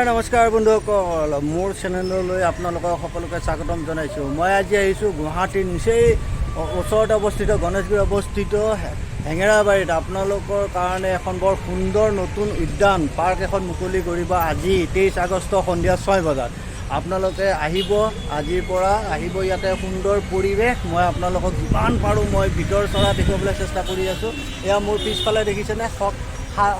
নমস্কাৰ বন্ধুসকল, মোৰ চেনেললৈ আপোনালোকক সকলোকে স্বাগতম জনাইছোঁ। মই আজি আহিছোঁ গুৱাহাটীৰ নিচেই ওচৰতে অৱস্থিত গণেশগুৰি অৱস্থিত হেঙেৰাবাৰীত আপোনালোকৰ কাৰণে এখন বৰ সুন্দৰ নতুন উদ্যান পাৰ্ক এখন মুকলি কৰিব আজি 23 আগষ্ট সন্ধিয়া 6 বজাত। আপোনালোকে আহিব, আজিৰ পৰা আহিব। ইয়াতে সুন্দৰ পৰিৱেশ। মই আপোনালোকক যিমান পাৰোঁ মই ভিতৰ চৰা দেখুৱাবলৈ চেষ্টা কৰি আছোঁ। এয়া মোৰ পিছফালে দেখিছেনে,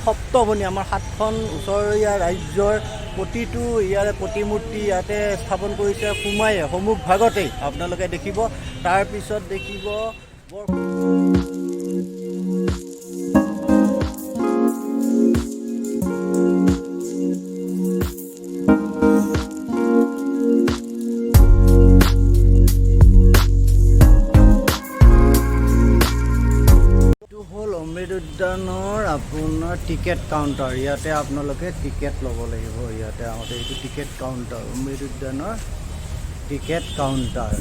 সপ্তভনী আমাৰ 7খন ওচৰীয়া ৰাজ্যৰ প্ৰতিটো ইয়াৰে প্ৰতিমূৰ্তি ইয়াতে স্থাপন কৰিছে সোমায়ে সন্মুখ ভাগতেই আপোনালোকে দেখিব। তাৰপিছত দেখিব বৰ অমৃত উদ্যানৰ আপোনাৰ টিকেট কাউণ্টাৰ। ইয়াতে আপোনালোকে টিকেট ল'ব লাগিব। ইয়াতে আহোঁতে এইটো টিকেট কাউণ্টাৰ, অমৃত উদ্যানৰ টিকেট কাউণ্টাৰ।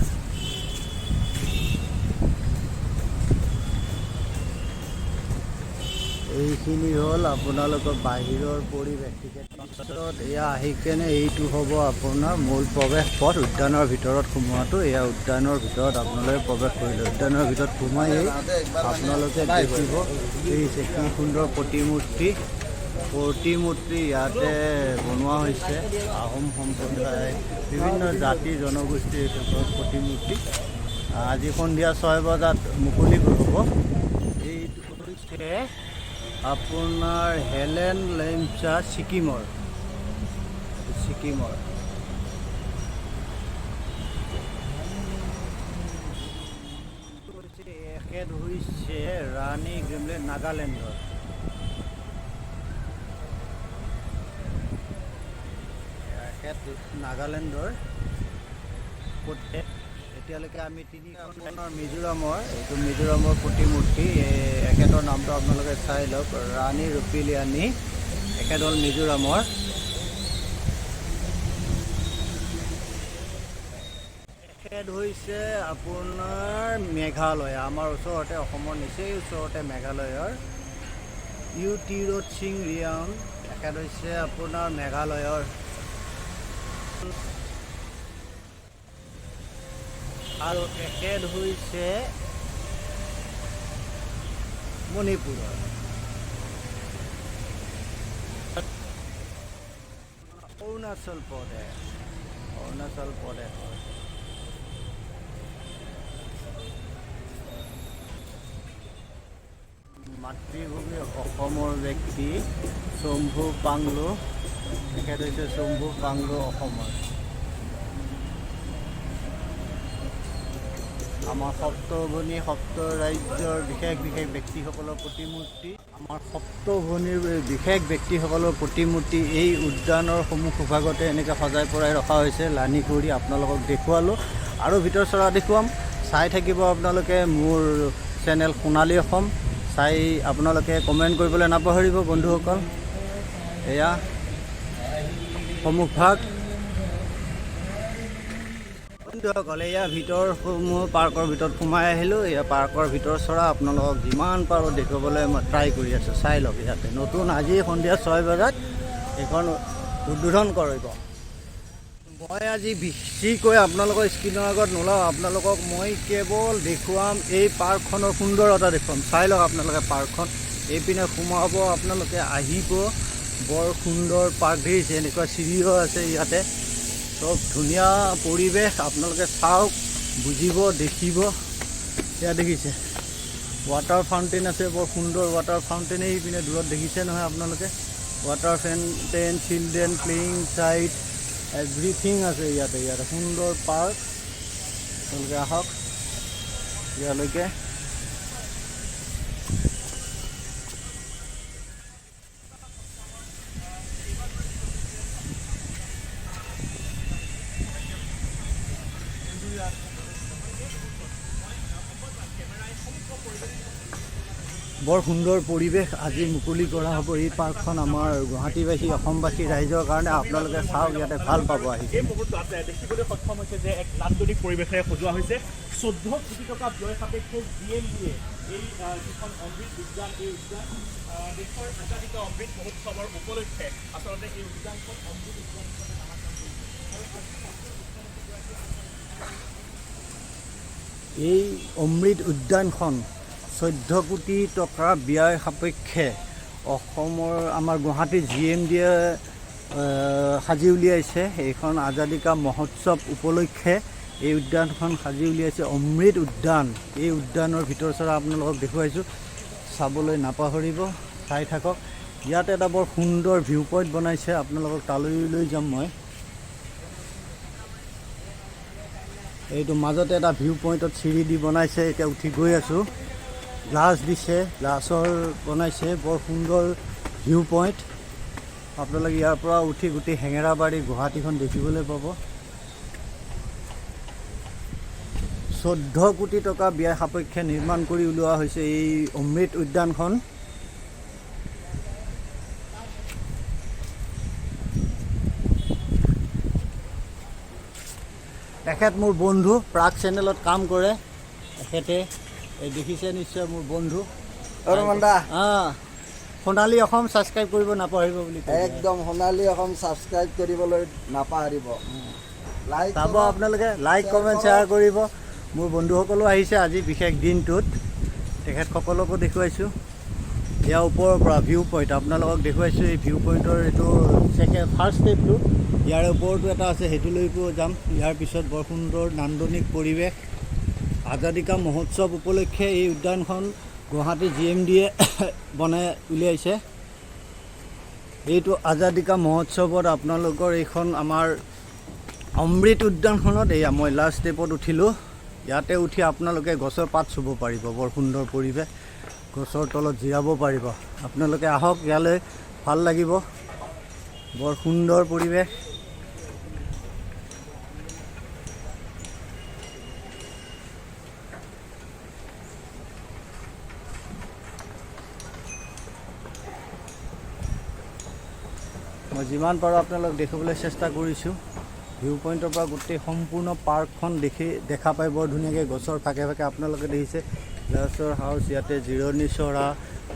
এইখিনি হ'ল আপোনালোকৰ বাহিৰৰ পৰিৱেশ। টিকেট কাউণ্টাৰত এয়া আহি কেনে এইটো হ'ব আপোনাৰ মূল প্ৰৱেশ পথ। উদ্যানৰ ভিতৰত সোমোৱাটো, এয়া উদ্যানৰ ভিতৰত আপোনালোকে প্ৰৱেশ কৰিলে। উদ্যানৰ ভিতৰত সোমায়েই আপোনালোকে দেখিব কি সুন্দৰ প্ৰতিমূৰ্তি ইয়াতে বনোৱা হৈছে। আহোম সম্প্ৰদায়, বিভিন্ন জাতি জনগোষ্ঠীৰ প্ৰতিমূৰ্তি আজি সন্ধিয়া 6 বজাত মুকলি হ'ব। এইটো হৈছে আপোনাৰ হেলেন লেমচা ছিকিমৰ এখেত হৈছে ৰাণী গ্ৰিমলে নাগালেণ্ডৰ। নাগালেণ্ডৰ এতিয়ালৈকে আমি 3খনৰ মিজোৰামৰ, এইটো মিজোৰামৰ প্ৰতিমূৰ্তি। এখেতৰ নামটো আপোনালোকে চাই লওক, ৰাণী ৰূপিলিয়ানী। এখেত হ'ল মিজোৰামৰ। এখেত হৈছে আপোনাৰ মেঘালয়, আমাৰ ওচৰতে, অসমৰ নিচেই ওচৰতে মেঘালয়ৰ ইউটিৰোড সিং ৰিয়াং। এখেত হৈছে আপোনাৰ মেঘালয়ৰ। আৰু এখেত হৈছে মণিপুৰৰ। অৰুণাচল প্ৰদেশ মাতৃভূমি অসমৰ ব্যক্তি শম্ভু পাংলো। তেখেত হৈছে শম্ভু পাংলো অসমৰ। আমাৰ সপ্তভনী সপ্ত ৰাজ্যৰ বিশেষ ব্যক্তিসকলৰ প্ৰতিমূৰ্তি, আমাৰ সপ্তভনীৰ বিশেষ ব্যক্তিসকলৰ প্ৰতিমূৰ্তি এই উদ্যানৰ সন্মুখভাগতে এনেকৈ সজাই পৰাই ৰখা হৈছে। লানি কৰি আপোনালোকক দেখুৱালোঁ আৰু ভিতৰ চৰা দেখুৱাম। চাই থাকিব আপোনালোকে মোৰ চেনেল সোণালী অসম। চাই আপোনালোকে কমেণ্ট কৰিবলৈ নাপাহৰিব বন্ধুসকল। এয়া সন্মুখভাগ বন্ধুসকল। এয়া ভিতৰসমূহ পাৰ্কৰ ভিতৰত সোমাই আহিলোঁ। এয়া পাৰ্কৰ ভিতৰ চৰা আপোনালোকক যিমান পাৰোঁ দেখুৱাবলৈ মই ট্ৰাই কৰি আছোঁ। চাই লওক, ইয়াতে নতুন আজি সন্ধিয়া 6 বজাত এইখন উদ্বোধন কৰিব। মই আজি বেছিকৈ আপোনালোকৰ স্ক্ৰীণৰ আগত নোলাওঁ, আপোনালোকক মই কেৱল দেখুৱাম এই পাৰ্কখনৰ সুন্দৰতা দেখুৱাম। চাই লওক আপোনালোকে পাৰ্কখন। এইপিনে সোমাব আপোনালোকে, আহিব। বৰ সুন্দৰ পাৰ্ক দেখিছে, এনেকুৱা চিৰিও আছে ইয়াতে। চব ধুনীয়া পৰিৱেশ, আপোনালোকে চাওক, বুজিব, দেখিব। এয়া দেখিছে ৱাটাৰ ফাউণ্টেইন আছে, বৰ সুন্দৰ ৱাটাৰ ফাউণ্টেইন। এইপিনে দূৰত দেখিছে নহয় আপোনালোকে, ৱাটাৰ ফাউণ্টেইন, চিলড্ৰেন প্লেয়িং চাইট, এভৰিথিং আছে ইয়াতে সুন্দৰ পাৰ্ক। আপোনালোকে আহক ইয়ালৈকে। বৰ সুন্দৰ পৰিৱেশ আজি মুকলি কৰা হ'ব এই পাৰ্কখন আমাৰ গুৱাহাটীবাসী, অসমবাসী ৰাইজৰ কাৰণে। আপোনালোকে চাওক, ইয়াতে ভাল পাব আহি। এই মুহূৰ্তত দেখিবলৈ সক্ষম হৈছে যে এক নান্দনিক পৰিৱেশেৰে সজোৱা হৈছে। 14 কোটি টকা ব্যয় সাপেক্ষে GMBয়ে এই যিখন অমৃত উদ্যান, এই উদ্যান দেশৰ একাধিক অমৃত মহোৎসৱৰ উপলক্ষে আচলতে এই উদ্যানখন অমৃত উদ্যান এই অমৃত উদ্যানখন 14 কোটি টকা ব্যয় সাপেক্ষে অসমৰ আমাৰ গুৱাহাটী GMDয়ে সাজি উলিয়াইছে। এইখন আজাদী কা মহোৎসৱ উপলক্ষে এই উদ্যানখন সাজি উলিয়াইছে অমৃত উদ্যান। এই উদ্যানৰ ভিতৰ চৰা আপোনালোকক দেখুৱাইছোঁ, চাবলৈ নাপাহৰিব, চাই থাকক। ইয়াত এটা বৰ সুন্দৰ ভিউ পইণ্ট বনাইছে, আপোনালোকক তালৈ লৈ যাম মই। এইটো মাজতে এটা ভিউ পইণ্টত চিৰি দি বনাইছে, এতিয়া উঠি গৈ আছোঁ। গ্লাছ দিছে, গ্লাছৰ বনাইছে, বৰ সুন্দৰ ভিউ পইণ্ট। আপোনালোকে ইয়াৰ পৰা উঠি গোটেই হেঙেৰাবাৰী গুৱাহাটীখন দেখিবলৈ পাব। 14 কোটি টকা ব্যয় সাপেক্ষে নিৰ্মাণ কৰি উলিওৱা হৈছে এই অমৃত উদ্যানখন। তেখেত মোৰ বন্ধু, প্ৰাগ চেনেলত কাম কৰে তেখেতে। দেখিছে নিশ্চয় মোৰ বন্ধু ৰহমান দা। সোণালী অসম ছাবস্ক্ৰাইব কৰিব নাপাহৰিব বুলি একদম সোণালী অসম ছাবস্ক্ৰাইব কৰিবলৈ নাপাহৰিব। চাব আপোনালোকে, লাইক কমেণ্ট শ্বেয়াৰ কৰিব। মোৰ বন্ধুসকলো আহিছে আজি বিশেষ দিনটোত, তেখেতসকলকো দেখুৱাইছোঁ। ইয়াৰ ওপৰৰ পৰা ভিউ পইণ্ট আপোনালোকক দেখুৱাইছোঁ। এই ভিউ পইণ্টৰ এইটো ফাৰ্ষ্ট ষ্টেপটো, ইয়াৰ ওপৰতো এটা আছে, সেইটোলৈকো যাম। ইয়াৰ পিছত বৰ সুন্দৰ নান্দনিক পৰিৱেশ। আজাদী কা মহোৎসৱ উপলক্ষে এই উদ্যানখন গুৱাহাটী GMDয়ে বনাই উলিয়াইছে। এইটো আজাদী কা মহোৎসৱত আপোনালোকৰ এইখন আমাৰ অমৃত উদ্যানখনত এয়া মই লাষ্ট ষ্টেপত উঠিলোঁ। ইয়াতে উঠি আপোনালোকে গছৰ পাত চুব পাৰিব, বৰ সুন্দৰ পৰিৱেশ। গছৰ তলত জিৰাব পাৰিব। আপোনালোকে আহক ইয়ালৈ, ভাল লাগিব, বৰ সুন্দৰ পৰিৱেশ। মই যিমান পাৰোঁ আপোনালোক দেখিবলৈ চেষ্টা কৰিছোঁ। ভিউ পইণ্টৰ পৰা গোটেই সম্পূৰ্ণ পাৰ্কখন দেখা পায় বৰ ধুনীয়াকৈ। গছৰ ফাকে ফাকে আপোনালোকে দেখিছে গ্লাছৰ হাউচ, ইয়াতে জিৰণি চৰা,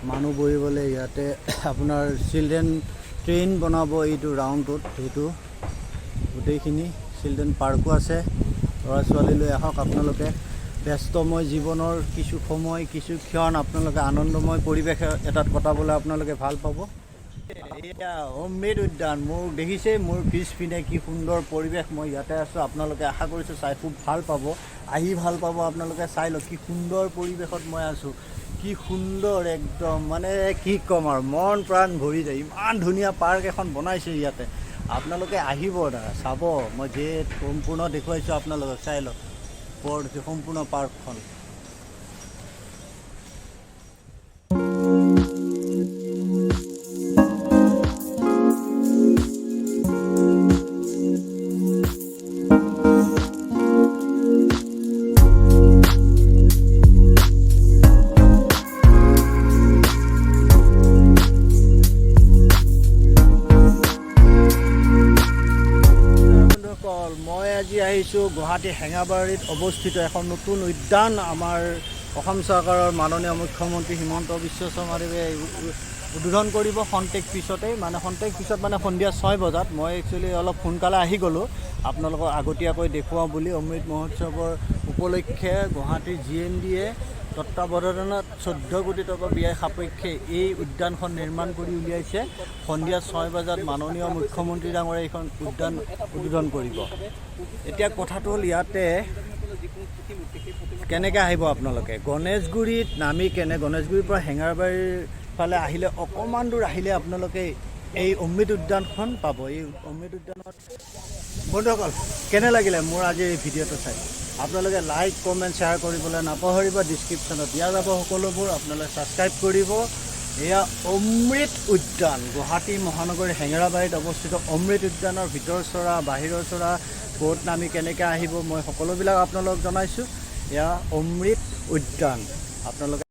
মানুহ বহিবলৈ। ইয়াতে আপোনাৰ চিলড্ৰেন ট্ৰেইন বনাব এইটো ৰাউণ্ডটোত, সেইটো গোটেইখিনি চিলড্ৰেন পাৰ্কো আছে। ল'ৰা ছোৱালী লৈ আহক আপোনালোকে। ব্যস্তময় জীৱনৰ কিছু সময়, কিছু ক্ষণ আপোনালোকে আনন্দময় পৰিৱেশ এটাত কটাবলৈ আপোনালোকে ভাল পাব। এয়া অমৃত উদ্যান, মোক দেখিছে মোৰ পিছপিনে কি সুন্দৰ পৰিৱেশ। মই ইয়াতে আছোঁ, আপোনালোকে আশা কৰিছোঁ চাই খুব ভাল পাব, আহি ভাল পাব। আপোনালোকে চাই লওক কি সুন্দৰ পৰিৱেশত মই আছোঁ, কি সুন্দৰ একদম, মানে কি ক'ম আৰু, মন প্ৰাণ ভৰি যায়। ইমান ধুনীয়া পাৰ্ক এখন বনাইছে ইয়াতে। আপোনালোকে আহিব দাদা, চাব। মই যে সম্পূৰ্ণ দেখুৱাইছোঁ আপোনালোকক, চাই লওক বৰ সম্পূৰ্ণ পাৰ্কখন। মই আজি আহিছোঁ গুৱাহাটী হেঙাবাৰীত অৱস্থিত এখন নতুন উদ্যান। আমাৰ অসম চৰকাৰৰ মাননীয় মুখ্যমন্ত্ৰী হিমন্ত বিশ্ব শৰ্মাদেৱে উদ্বোধন কৰিব খন্তেক পিছতেই, খন্তেক পিছত সন্ধিয়া 6 বজাত। মই একচুৱেলি অলপ সোনকালে আহি গ'লোঁ আপোনালোকক আগতীয়াকৈ দেখুৱাওঁ বুলি। অমৃত মহোৎসৱৰ উপলক্ষে গুৱাহাটী GMDয়ে তত্বাৱধানত 14 কোটি টকা ব্যয় সাপেক্ষে এই উদ্যানখন নিৰ্মাণ কৰি উলিয়াইছে। সন্ধিয়া 6 বজাত মাননীয় মুখ্যমন্ত্ৰী ডাঙৰে এইখন উদ্যান উদ্বোধন কৰিব। এতিয়া কথাটো হ'ল ইয়াতে কেনেকৈ আহিব আপোনালোকে। গণেশগুৰিত নামি গণেশগুৰিৰ পৰা হেঙেৰাবাৰীৰ ফালে আহিলে অকণমান দূৰ আহিলে আপোনালোকে এই অমৃত উদ্যানখন পাব। এই অমৃত উদ্যানত বন্ধুসকল কেনে লাগিলে মোৰ আজি এই ভিডিঅ'টো চাই? আপোনালোকে লাইক কমেণ্ট শ্বেয়াৰ কৰিবলৈ নাপাহৰিব। ডিছক্ৰিপশ্যনত দিয়া যাব সকলোবোৰ, আপোনালোকে ছাবস্ক্ৰাইব কৰিব। এয়া অমৃত উদ্যান, গুৱাহাটী মহানগৰীৰ হেঙেৰাবাৰীত অৱস্থিত অমৃত উদ্যানৰ ভিতৰ চৰা, বাহিৰৰ চৰা, ক'ত নামি কেনেকৈ আহিব মই সকলোবিলাক আপোনালোকক জনাইছোঁ। এয়া অমৃত উদ্যান। আপোনালোকে